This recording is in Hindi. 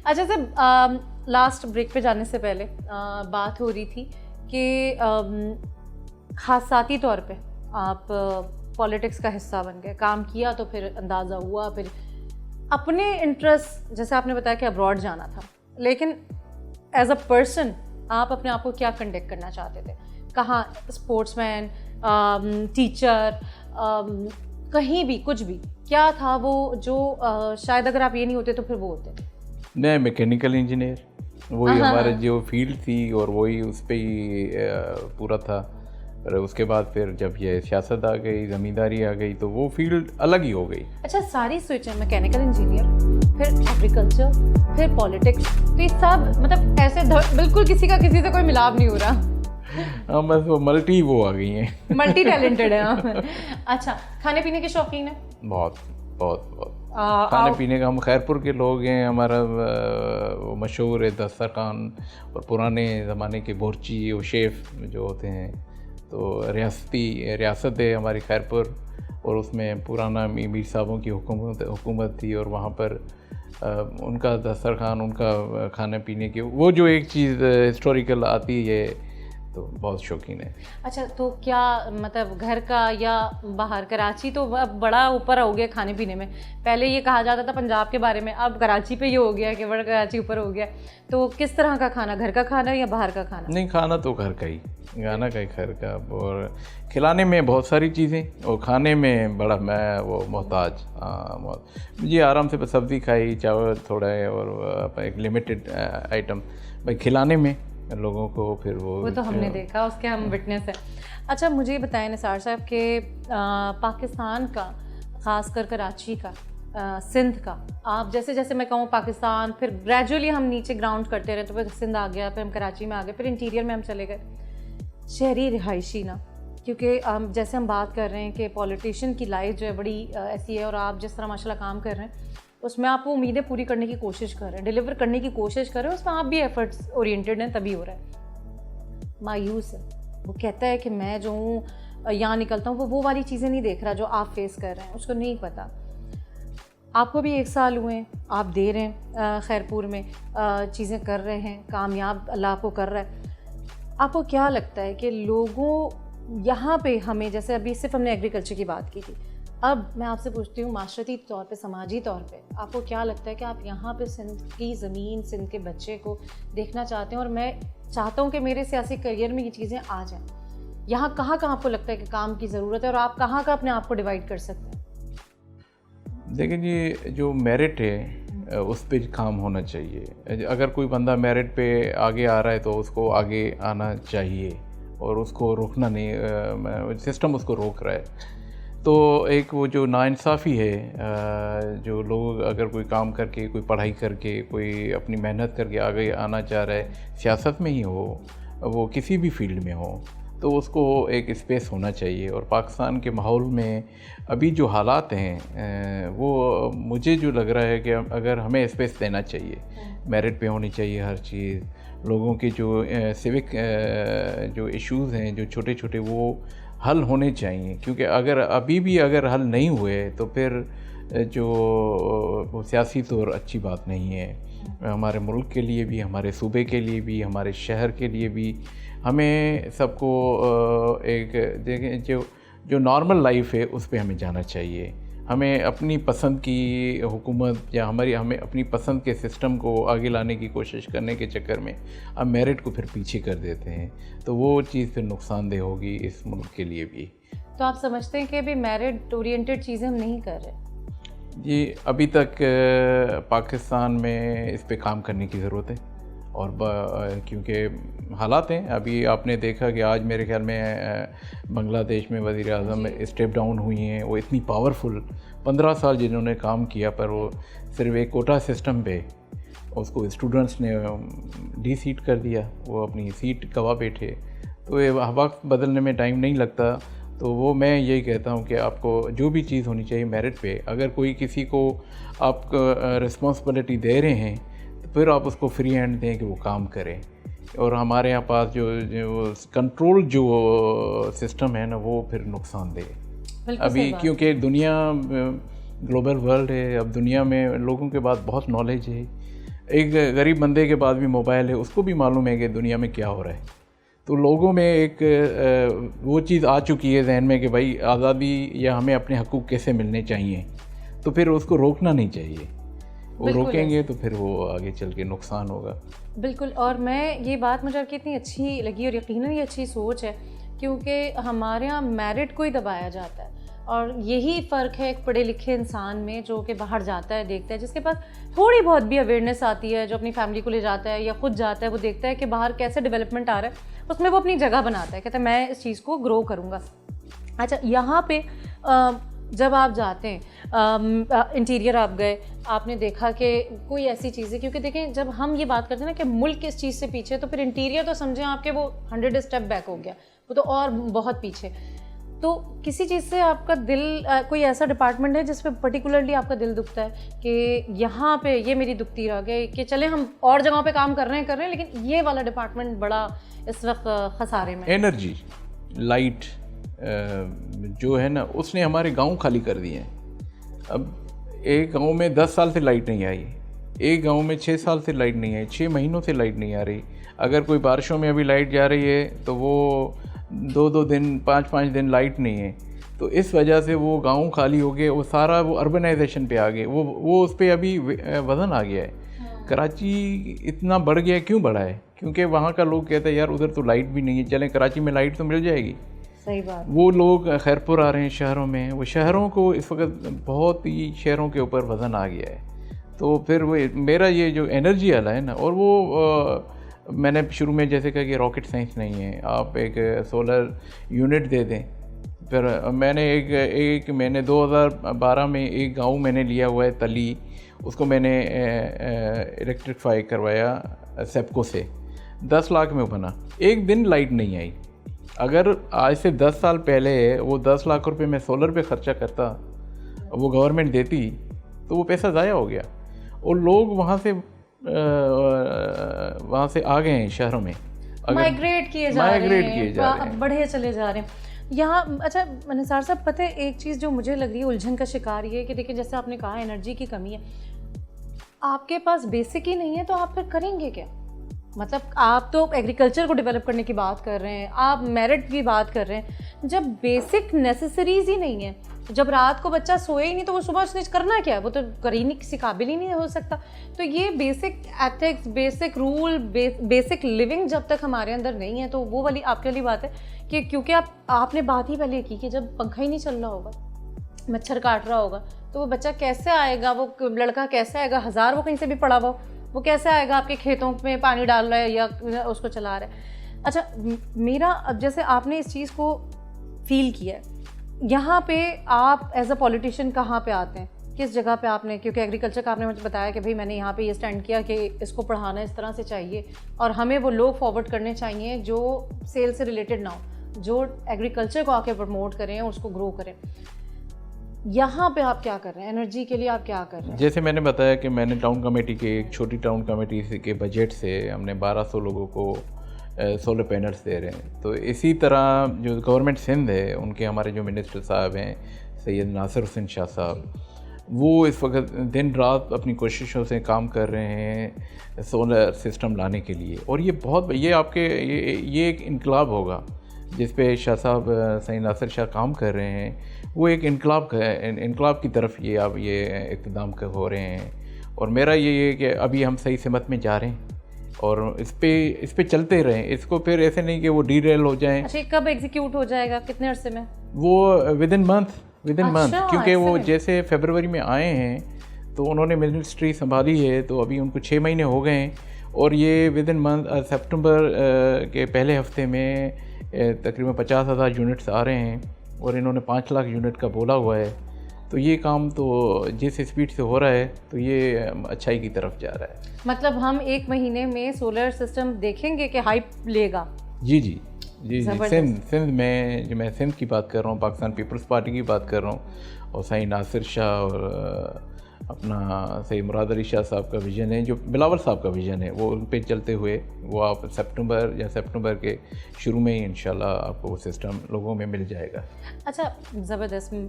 अच्छा सर, लास्ट ब्रेक पे जाने से पहले बात हो रही थी कि खासाती तौर पे आप पॉलिटिक्स का हिस्सा बन गए, काम किया तो फिर अंदाज़ा हुआ, फिर अपने इंटरेस्ट, जैसे आपने बताया कि अब्रॉड जाना था, लेकिन एज अ पर्सन आप अपने आप को क्या कंडक्ट करना चाहते थे? कहाँ, स्पोर्ट्समैन, टीचर, कहीं भी, कुछ भी, क्या था वो जो शायद अगर आप ये नहीं होते तो फिर वो होते? मैं मैकेनिकल इंजीनियर, वही हमारे जो फील्ड थी और वही उस पर ही पूरा था। और उसके बाद फिर जब ये सियासत आ गई, ज़मींदारी आ गई, तो वो फील्ड अलग ही हो गई। अच्छा, सारी स्विच है, मैकेनिकल इंजीनियर, फिर एग्रीकल्चर, फिर पॉलिटिक्स, तो ये सब मतलब ऐसे बिल्कुल किसी का किसी से कोई मिलाप नहीं हो रहा। हाँ, बस वो मल्टी वो आ गई हैं, मल्टी टैलेंटेड है हम। अच्छा, खाने पीने के शौकीन है? बहुत बहुत बहुत। खाने पीने का, हम खैरपुर के लोग हैं, हमारा वो मशहूर है दस्तरखान, और पुराने ज़माने के बोरची और शेफ़ जो होते हैं, तो रियासत है हमारी खैरपुर, और उसमें पुराना मीर साहबों की हुकूमत थी, और वहाँ पर उनका दस्तरखान, उनका खाने पीने की वो जो एक चीज़ हिस्टोरिकल आती है, तो बहुत शौकीन है। अच्छा, तो क्या मतलब घर का या बाहर? कराची तो अब बड़ा ऊपर हो गया खाने पीने में, पहले ये कहा जाता था पंजाब के बारे में, अब कराची पे ये हो गया कि बड़ा कराची ऊपर हो गया। तो किस तरह का खाना, घर का खाना या बाहर का खाना? नहीं, खाना तो घर का ही, गाना का ही घर का, और खिलाने में बहुत सारी चीज़ें, और खाने में बड़ा मैं वो मोहताज। मुझे आराम से सब्ज़ी खाई, चावल थोड़ा है, और एक लिमिटेड आइटम, भाई खिलाने में लोगों को, फिर वो तो हमने देखा, उसके हम विटनेस है। अच्छा, मुझे बताएं निसार साहब कि पाकिस्तान का, ख़ासकर कराची का, सिंध का, आप जैसे जैसे मैं कहूँ पाकिस्तान, फिर ग्रेजुअली हम नीचे ग्राउंड करते रहे, तो फिर सिंध आ गया, फिर हम कराची में आ गए, फिर इंटीरियर में हम चले गए, शहरी रिहायशी ना, क्योंकि जैसे हम बात कर रहे हैं कि पॉलिटिशियन की लाइफ जो है बड़ी ऐसी है, और आप जिस तरह माशाल्लाह काम कर रहे हैं उसमें आप वो उम्मीदें पूरी करने की कोशिश कर रहे हैं, डिलीवर करने की कोशिश कर रहे हैं, उसमें आप भी एफर्ट्स ओरिएंटेड हैं, तभी हो रहा है। मायूस है, वो कहता है कि मैं जो हूँ यहाँ निकलता हूँ, वो वाली चीज़ें नहीं देख रहा जो आप फेस कर रहे हैं, उसको नहीं पता। आपको भी 1 साल हुए हैं, आप दे रहे हैं खैरपुर में, चीज़ें कर रहे हैं, कामयाब अल्लाह आपको कर रहा है। आपको क्या लगता है कि लोगों यहाँ पे हमें, जैसे अभी सिर्फ हमने एग्रीकल्चर की बात की थी, अब मैं आपसे पूछती हूँ माशरती तौर पे, समाजी तौर पे, आपको क्या लगता है कि आप यहाँ पे सिंध की ज़मीन, सिंध के बच्चे को देखना चाहते हैं, और मैं चाहता हूँ कि मेरे सियासी करियर में ये चीज़ें आ जाएं, यहाँ कहाँ कहाँ आपको लगता है कि काम की ज़रूरत है, और आप कहाँ का अपने आप को डिवाइड कर सकते हैं? देखिए जी, जो मेरिट है उस पर काम होना चाहिए। अगर कोई बंदा मेरिट पे आगे आ रहा है तो उसको आगे आना चाहिए, और उसको रोकना नहीं, सिस्टम उसको रोक रहा है। तो एक वो जो नाइंसाफ़ी है, जो लोग अगर कोई काम करके, कोई पढ़ाई करके, कोई अपनी मेहनत करके आगे आना चाह रहा है, सियासत में ही हो, वो किसी भी फील्ड में हो, तो उसको एक स्पेस होना चाहिए। और पाकिस्तान के माहौल में अभी जो हालात हैं, वो मुझे जो लग रहा है कि अगर हमें स्पेस देना चाहिए, मेरिट पे होनी चाहिए हर चीज़, लोगों के जो सिविक जो इश्यूज़ हैं, जो छोटे छोटे, वो हल होने चाहिए। क्योंकि अगर अभी भी अगर हल नहीं हुए तो फिर जो सियासी तौर अच्छी बात नहीं है हमारे मुल्क के लिए भी, हमारे सूबे के लिए भी, हमारे शहर के लिए भी। हमें सबको एक देखें, जो नॉर्मल लाइफ है उस पे हमें जाना चाहिए। हमें अपनी पसंद की हुकूमत या हमें अपनी पसंद के सिस्टम को आगे लाने की कोशिश करने के चक्कर में अब मेरिट को फिर पीछे कर देते हैं, तो वो चीज़ फिर नुकसानदेह होगी इस मुल्क के लिए भी। तो आप समझते हैं कि अभी मेरिट ओरिएंटेड चीज़ें हम नहीं कर रहे? जी, अभी तक पाकिस्तान में इस पे काम करने की ज़रूरत है, और क्योंकि हालात हैं, अभी आपने देखा कि आज मेरे ख्याल में बांग्लादेश में वज़ीर आज़म स्टेप डाउन हुई हैं। वो इतनी पावरफुल, 15 साल जिन्होंने काम किया, पर वो सिर्फ एक कोटा सिस्टम पे उसको स्टूडेंट्स ने डी-सीट कर दिया, वो अपनी सीट गवा बैठे। तो ये वक्त बदलने में टाइम नहीं लगता। तो वो मैं यही कहता हूँ कि आपको जो भी चीज़ होनी चाहिए मेरिट पे। अगर कोई किसी को आप रिस्पॉन्सिबिलिटी दे रहे हैं तो फिर आप उसको फ्री हैंड दें कि वो काम करें। और हमारे यहाँ पास जो कंट्रोल जो सिस्टम है ना, वो फिर नुकसानदेह अभी, क्योंकि दुनिया ग्लोबल वर्ल्ड है। अब दुनिया में लोगों के पास बहुत नॉलेज है, एक गरीब बंदे के पास भी मोबाइल है, उसको भी मालूम है कि दुनिया में क्या हो रहा है। तो लोगों में एक वो चीज़ आ चुकी है जहन में कि भाई आज़ादी या हमें अपने हकूक़ कैसे मिलने चाहिए, तो फिर उसको रोकना नहीं चाहिए। वो रोकेंगे तो फिर वो आगे चल के नुकसान होगा। बिल्कुल। और मैं ये बात मुझे आपकी इतनी अच्छी लगी और यकीनन ये अच्छी सोच है, क्योंकि हमारे यहाँ मेरिट को ही दबाया जाता है और यही फ़र्क है एक पढ़े लिखे इंसान में जो कि बाहर जाता है, देखता है, जिसके पास थोड़ी बहुत भी अवेयरनेस आती है, जो अपनी फैमिली को ले जाता है या खुद जाता है, वो देखता है कि बाहर कैसे डेवलपमेंट आ रहा है, उसमें वो अपनी जगह बनाता है, कहता है मैं इस चीज़ को ग्रो करूँगा। अच्छा, यहाँ पे जब आप जाते हैं इंटीरियर आप गए, आपने देखा कि कोई ऐसी चीज़ है, क्योंकि देखें जब हम ये बात करते हैं ना कि मुल्क किस चीज़ से पीछे, तो फिर इंटीरियर तो समझें आपके वो 100 स्टेप बैक हो गया, वो तो और बहुत पीछे। तो किसी चीज़ से आपका दिल कोई ऐसा डिपार्टमेंट है जिस पे पर्टिकुलरली आपका दिल दुखता है कि यहाँ पे ये मेरी दुखती रह गई कि चले हम और जगहों पे काम कर रहे हैं, लेकिन ये वाला डिपार्टमेंट बड़ा इस वक्त खसारे में। एनर्जी, लाइट जो है ना, उसने हमारे गांव खाली कर दिए हैं। अब एक गांव में 10 साल से लाइट नहीं आई, एक गांव में 6 साल से लाइट नहीं आई, 6 महीनों से लाइट नहीं आ रही। अगर कोई बारिशों में अभी लाइट जा रही है तो वो 2-2 दिन 5-5 दिन लाइट नहीं है। तो इस वजह से वो गांव खाली हो गए, वो सारा वो अर्बनाइजेशन पे आ गए, वो उस पर अभी वज़न आ गया है। कराची इतना बढ़ गया है, क्यों बढ़ा है? क्योंकि वहाँ का लोग कहते हैं यार उधर तो लाइट भी नहीं है, चलें कराची में लाइट तो मिल जाएगी। सही बात। वो लोग खैरपुर आ रहे हैं शहरों में, वो शहरों को इस वक्त बहुत ही शहरों के ऊपर वज़न आ गया है। तो फिर वो मेरा ये जो एनर्जी वाला है ना, और वो मैंने शुरू में जैसे कहा कि रॉकेट साइंस नहीं है, आप एक सोलर यूनिट दे दें। फिर मैंने 2012 में एक गांव मैंने लिया हुआ है तली, उसको मैंने इलेक्ट्रीफाई करवाया सेप्को से, 10 लाख में बना। एक दिन लाइट नहीं आई। अगर आज से 10 साल पहले वो 10 लाख रुपए मैं सोलर पे ख़र्चा करता, वो गवर्नमेंट देती, तो वो पैसा ज़ाया हो गया और लोग वहाँ से आ गए हैं शहरों में, माइग्रेट किए जा रहे हैं, बढ़े चले जा रहे हैं यहाँ। अच्छा निसार साहब, पता है एक चीज़ जो मुझे लग रही है उलझन का शिकार ये है कि देखिए जैसे आपने कहा एनर्जी की कमी है, आपके पास बेसिक ही नहीं है तो आप फिर करेंगे क्या? मतलब आप तो एग्रीकल्चर को डेवलप करने की बात कर रहे हैं, आप मेरिट की बात कर रहे हैं, जब बेसिक नेसेसरीज ही नहीं है, जब रात को बच्चा सोए ही नहीं तो वो सुबह उसने करना क्या है? वो तो कर ही नहीं, किसी काबिल ही नहीं हो सकता। तो ये basic ethics, basic rule, basic living जब तक हमारे अंदर नहीं है, तो वो वाली आपके वाली बात है कि क्योंकि आपने बात ही पहले की कि जब पंखा ही नहीं चल रहा होगा, मच्छर काट रहा होगा, तो वो बच्चा कैसे आएगा, वो लड़का कैसे आएगा, हज़ार वो कहीं से भी पड़ा हुआ, वो कैसे आएगा आपके खेतों में पानी डाल रहा है या उसको चला रहा है। अच्छा मेरा, अब जैसे आपने इस चीज़ को फील किया है, यहाँ पे आप एज अ पॉलिटिशियन कहाँ पे आते हैं, किस जगह पे आपने, क्योंकि एग्रीकल्चर का आपने मुझे बताया कि भाई मैंने यहाँ पे ये स्टैंड किया कि इसको पढ़ाना इस तरह से चाहिए और हमें वो लोग फॉरवर्ड करने चाहिए जो सेल से रिलेटेड ना हो, जो एग्रीकल्चर को आके प्रमोट करें और उसको ग्रो करें। यहाँ पे आप क्या कर रहे हैं, एनर्जी के लिए आप क्या कर रहे हैं? जैसे मैंने बताया कि मैंने टाउन कमेटी के, एक छोटी टाउन कमेटी के बजट से हमने 1200 लोगों को सोलर पैनल्स दे रहे हैं। तो इसी तरह जो गवर्नमेंट सिंध है, उनके हमारे जो मिनिस्टर साहब हैं सैयद नासिर हुसैन शाह साहब, वो इस वक्त दिन रात अपनी कोशिशों से काम कर रहे हैं सोलर सिस्टम लाने के लिए। और ये एक इनकलाब होगा जिस पे शाह साहब सैयद नासिर शाह काम कर रहे हैं। वो एक इनकलाब की तरफ ये इक़्तिदाम हो रहे हैं। और मेरा ये है कि अभी हम सही सिमत में जा रहे हैं और इस पे चलते रहें, इसको फिर ऐसे नहीं कि वो डीरेल हो जाएं। अच्छा कब एग्जीक्यूट हो जाएगा, कितने अरसे में? वो विद इन मंथ, क्योंकि वो जैसे फरवरी में आए हैं तो उन्होंने मिनिस्ट्री संभाली है, तो अभी उनको 6 महीने हो गए हैं और ये विद इन मंथ सितंबर के पहले हफ्ते में तकरीबन 50,000 यूनिट्स आ रहे हैं और इन्होंने 5 लाख यूनिट का बोला हुआ है। तो ये काम तो जिस स्पीड से हो रहा है तो ये अच्छाई की तरफ जा रहा है। मतलब हम 1 महीने में सोलर सिस्टम देखेंगे कि हाइप लेगा? जी सिंध में, जो मैं सिंध की बात कर रहा हूँ, पाकिस्तान पीपल्स पार्टी की बात कर रहा हूँ, और सही नासिर शाह और अपना सही मुराद अली शाह साहब का विज़न है, जो बिलावल साहब का विज़न है, वो उन पे चलते हुए वो आप सितंबर के शुरू में ही इंशाल्लाह आपको वो सिस्टम लोगों में मिल जाएगा। अच्छा ज़बरदस्त,